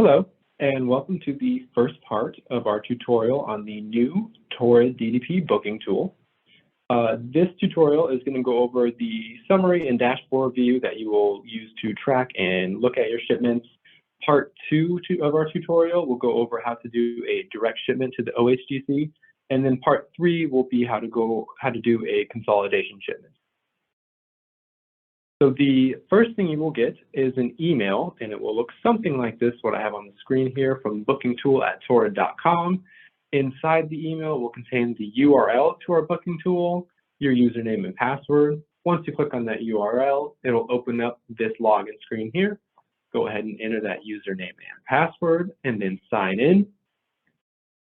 Hello, and welcome to the first part of our tutorial on the new Torrid DDP booking tool. This tutorial is going to go over the summary and dashboard view that you will use to track and look at your shipments. Part two of our tutorial will go over how to do a direct shipment to the OHDC, and then part three will be how to do a consolidation shipment. So the first thing you will get is an email, and it will look something like this, what I have on the screen here from bookingtool@torrid.com. Inside the email will contain the URL to our booking tool, your username and password. Once you click on that URL, it'll open up this login screen here. Go ahead and enter that username and password, and then sign in.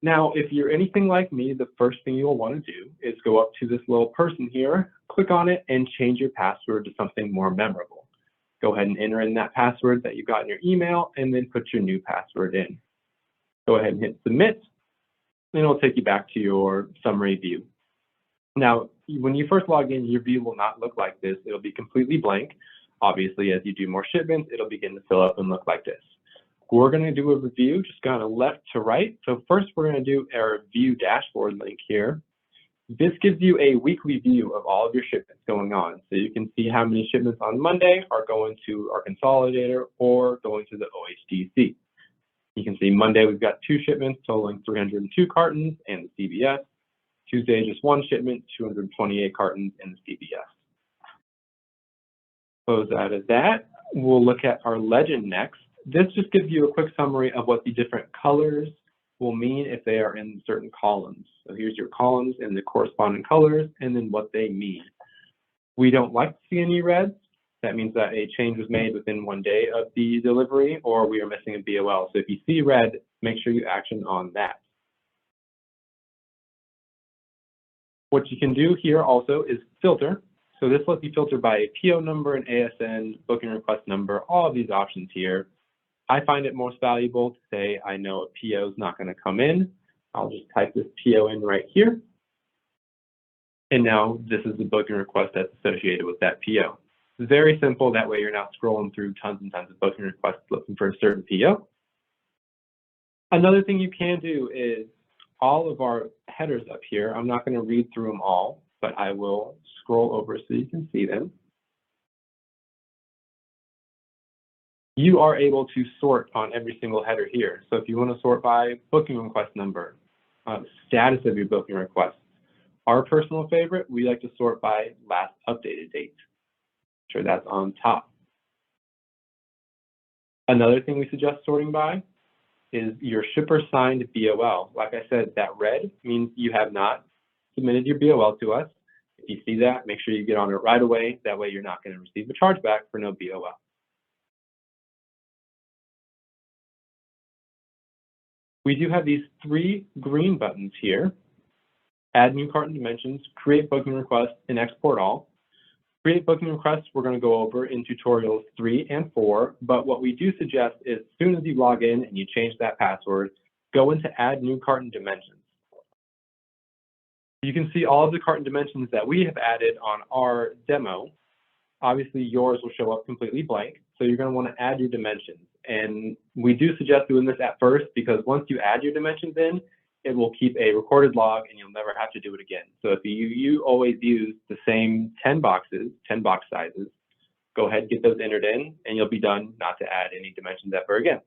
Now, if you're anything like me, the first thing you'll want to do is go up to this little person here, click on it, and change your password to something more memorable. Go ahead and enter in that password that you got in your email, and then put your new password in. Go ahead and hit submit, and it'll take you back to your summary view. Now, when you first log in, your view will not look like this. It'll be completely blank. Obviously, as you do more shipments, it'll begin to fill up and look like this. We're going to do a review just kind of left to right. So first, we're going to do our view dashboard link here. This gives you a weekly view of all of your shipments going on. So you can see how many shipments on Monday are going to our consolidator or going to the OHDC. You can see Monday we've got 2 shipments totaling 302 cartons in the CVS. Tuesday, just 1 shipment, 228 cartons in the CVS. Close out of that. We'll look at our legend next. This just gives you a quick summary of what the different colors will mean if they are in certain columns. So here's your columns and the corresponding colors, and then what they mean. We don't like to see any reds. That means that a change was made within 1 day of the delivery, or we are missing a BOL. So if you see red, make sure you action on that. What you can do here also is filter. So this lets you filter by a PO number, an ASN, booking request number, all of these options here. I find it most valuable to say I know a PO is not going to come in. I'll just type this PO in right here. And now this is the booking request that's associated with that PO. It's very simple. That way you're not scrolling through tons and tons of booking requests looking for a certain PO. Another thing you can do is all of our headers up here. I'm not going to read through them all, but I will scroll over so you can see them. You are able to sort on every single header here. So if you want to sort by booking request number, status of your booking request. Our personal favorite, we like to sort by last updated date. Sure, that's on top. Another thing we suggest sorting by is your shipper signed BOL. Like I said, that red means you have not submitted your BOL to us. If you see that, make sure you get on it right away. That way you're not going to receive a chargeback for no BOL. We do have these 3 green buttons here: add new carton dimensions, create booking request, and export all. Create booking requests we're going to go over in tutorials 3 and 4, but what we do suggest is as soon as you log in and you change that password, go into add new carton dimensions. You can see all of the carton dimensions that we have added on our demo. Obviously yours will show up completely blank, so you're going to want to add your dimensions. And we do suggest doing this at first because once you add your dimensions in, it will keep a recorded log and you'll never have to do it again. So if you always use the same 10 boxes, 10 box sizes, go ahead and get those entered in and you'll be done not to add any dimensions ever again.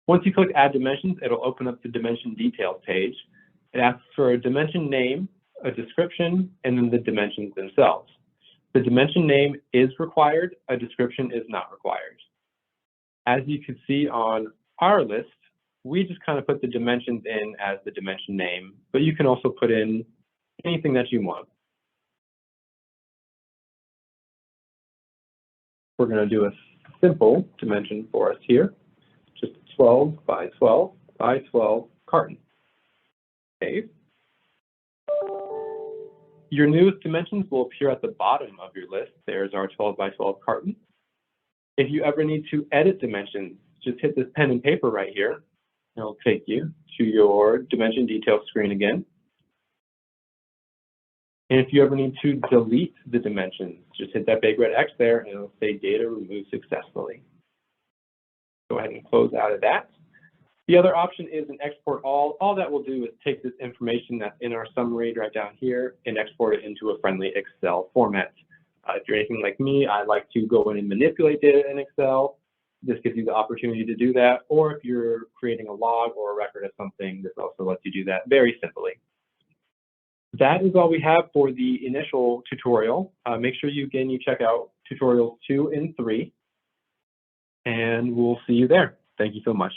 Once you click add dimensions, it'll open up the dimension details page. It asks for a dimension name, a description, and then the dimensions themselves. The dimension name is required, a description is not required. As you can see on our list, we just kind of put the dimensions in as the dimension name, but you can also put in anything that you want. We're going to do a simple dimension for us here, just 12 by 12 by 12 carton. Okay. Your newest dimensions will appear at the bottom of your list. There's our 12 by 12 carton. If you ever need to edit dimensions, just hit this pen and paper right here. It'll take you to your dimension details screen again. And if you ever need to delete the dimensions, just hit that big red X there and it'll say data removed successfully. Go ahead and close out of that. The other option is an export all. All that will do is take this information that's in our summary right down here and export it into a friendly Excel format. If you're anything like me, I like to go in and manipulate data in Excel. This gives you the opportunity to do that. Or if you're creating a log or a record of something, this also lets you do that very simply. That is all we have for the initial tutorial. Make sure you check out tutorials 2 and 3, and we'll see you there. Thank you so much.